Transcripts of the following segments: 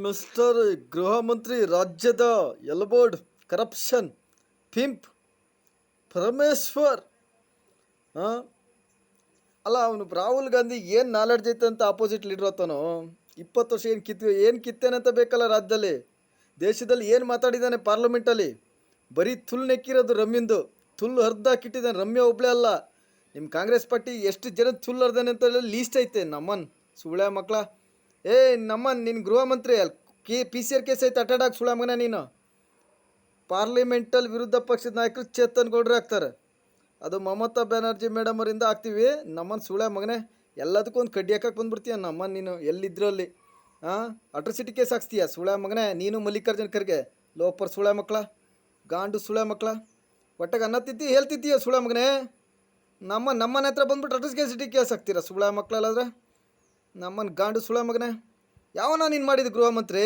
Mister ಗೃಹ ಮಂತ್ರಿ, ರಾಜ್ಯದ ಎಲ್ಬೋರ್ಡ್ corruption pimp Parameshwar. ಹಾಂ, ಅಲ್ಲ ಅವನು ರಾಹುಲ್ ಗಾಂಧಿ ಏನು ನಾಲೆಡ್ಜ್ ಐತೆ ಅಂತ ಆಪೋಸಿಟ್ ಲೀಡ್ರ್ ಆತನೋ. 20 ವರ್ಷ ಏನು ಕಿತ್ತೇನೆ ಅಂತ ಬೇಕಲ್ಲ ರಾಜ್ಯದಲ್ಲಿ, ದೇಶದಲ್ಲಿ ಏನು ಮಾತಾಡಿದ್ದಾನೆ ಪಾರ್ಲಿಮೆಂಟಲ್ಲಿ. ಬರೀ ತುಲ್ ನೆಕ್ಕಿರೋದು ರಮ್ಯಂದು, ತುಲ್ಲು ಹರಿದಾಕಿಟ್ಟಿದ್ದಾನೆ. ರಮ್ಯ ಒಬ್ಬಳೇ ಅಲ್ಲ, ನಿಮ್ಮ ಕಾಂಗ್ರೆಸ್ ಪಾರ್ಟಿ ಎಷ್ಟು ಜನ ತುಲ್ ಹರ್ದಾನೆ ಅಂತ ಲೀಸ್ಟ್ ಐತೆ. ನಮ್ಮನ್ ಸುಳ್ಯ ಮಕ್ಕಳ, ನಮ್ಮನ್ ನಿನ್ನ ಗೃಹ ಮಂತ್ರಿ PCR ಕೇಸ್ ಐತೆ ಅಟೆಂಡ್ ಆಗಿ ಸುಳ್ಯ ಮಗನ ನೀನು. ಪಾರ್ಲಿಮೆಂಟಲ್ಲಿ ವಿರೋಧ ಪಕ್ಷದ ನಾಯಕರು ಚೇತನ್ ಗೌಡ್ರೆ ಆಗ್ತಾರೆ, ಅದು ಮಮತಾ ಬ್ಯಾನರ್ಜಿ ಮೇಡಮ್ ಅವರಿಂದ ಆಗ್ತೀವಿ. ನಮ್ಮನ್ನು ಸುಳ್ಯ ಮಗನೇ ಎಲ್ಲದಕ್ಕೂ ಒಂದು ಕಡ್ಡಿ ಹಾಕಕ್ಕೆ ಬಂದ್ಬಿಡ್ತೀಯ ನಮ್ಮನ್ನು. ನೀನು ಎಲ್ಲಿದ್ರಲ್ಲಿ ಅಟ್ರಸಿಟಿ ಕೇಸ್ ಹಾಕ್ಸ್ತೀಯ ಸುಳ್ಯ ಮಗನೇ ನೀನು. ಮಲ್ಲಿಕಾರ್ಜುನ್ ಖರ್ಗೆ ಲೋಪರ್ ಸುಳ್ಯ ಮಕ್ಕಳ, ಗಾಂಡು ಸುಳ್ಯ ಮಕ್ಕಳ. ಒಟ್ಟಿಗೆ ಅನ್ನ ತಿಂತಿ ಹೇಳ್ತಿದ್ದೀಯ ಸುಳ್ಯ ಮಗನೇ. ನಮ್ಮನೆ ಹತ್ರ ಬಂದ್ಬಿಟ್ಟು ಅಟ್ರಸಿಟಿ ಕೇಸ್ ಹಾಕ್ತೀರ ಸುಳ್ಯ ಮಕ್ಕಳಲ್ಲಾದ್ರೆ. ನಮ್ಮನ್ನು ಗಾಂಡು ಸುಳ್ಯ ಮಗನೇ. ಯಾವನ ನೀನು ಮಾಡಿದ್ದು ಗೃಹ ಮಂತ್ರಿ?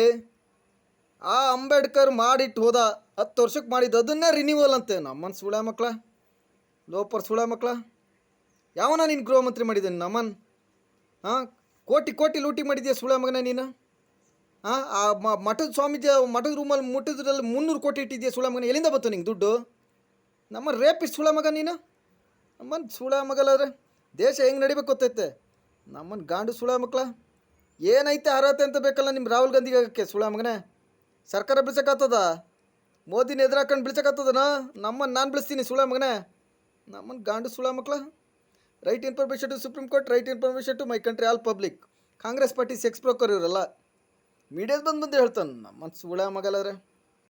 ಆ ಅಂಬೇಡ್ಕರ್ ಮಾಡಿಟ್ಟು ಹೋದ 10 ವರ್ಷಕ್ಕೆ ಮಾಡಿದ್ದು, ಅದನ್ನೇ ರಿನ್ಯೂವಲ್ ಅಂತೆ. ನಮ್ಮನ್ನು ಸುಳ್ಯ ಮಕ್ಕಳ, ಲೋಪರ್ ಸುಳ್ಯ ಮಕ್ಕಳ. ಯಾವನ ನೀನು ಗೃಹ ಮಂತ್ರಿ ಮಾಡಿದ್ದಾನೆ ನಮ್ಮನ್? ಕೋಟಿ ಕೋಟಿ ಲೂಟಿ ಮಾಡಿದ್ಯಾ ಸುಳ್ಯ ಮಗನೇ ನೀನು. ಆ ಮಠದ ಸ್ವಾಮೀಜಿ ಮಠದ ರೂಮಲ್ಲಿ ಮುಟ್ಟಿದ್ರಲ್ಲಿ 300 ಕೋಟಿ ಇಟ್ಟಿದ್ಯಾ ಸುಳ್ಯ ಮಗನೇ. ಎಲ್ಲಿಂದ ಬಂತು ನಿಂಗೆ ದುಡ್ಡು? ನಮ್ಮ ರೇಪಿಸ್ಟ್ ಸುಳ್ಯ ಮಗ ನೀನು. ನಮ್ಮನ್ನು ಸುಳ್ಯ ಮಗಲಾದ್ರೆ ದೇಶ ಹೆಂಗೆ ನಡಿಬೇಕು ಗೊತ್ತೈತೆ. ನಮ್ಮನ್ನು ಗಾಂಡು ಸುಳ್ಯ ಮಕ್ಕಳ. ಏನೈತೆ ಅರ್ಹತೆ ಅಂತ ಬೇಕಲ್ಲ ನಿಮ್ಮ ರಾಹುಲ್ ಗಾಂಧಿಗೆ ಆಗೋಕ್ಕೆ ಸುಳ್ಯ ಮಗನೇ. ಸರ್ಕಾರ ಬಿಡ್ಸೋಕ್ಕಾಗ್ತದ? ಮೋದಿನ ಎದುರಾಕೊಂಡು ಬಿಡ್ಸೋಕ್ಕಾಗ್ತದನ? ನಮ್ಮನ್ನು ನಾನು ಬಿಡಿಸ್ತೀನಿ ಸುಳ್ಯ ಮಗನೇ. ನಮ್ಮನ್ನು ಗಾಂಡು ಸುಳ್ಯ ಮಕ್ಕಳ. Right information to supreme court, right information to my country, all public. Congress party sex broker ಇವರೆಲ್ಲ. ಮೀಡಿಯಾದ ಬಂದು ಹೇಳ್ತಾನೆ ನಮ್ಮನ್ನು ಸುಳ್ಯ ಮಗಲಾದ್ರೆ.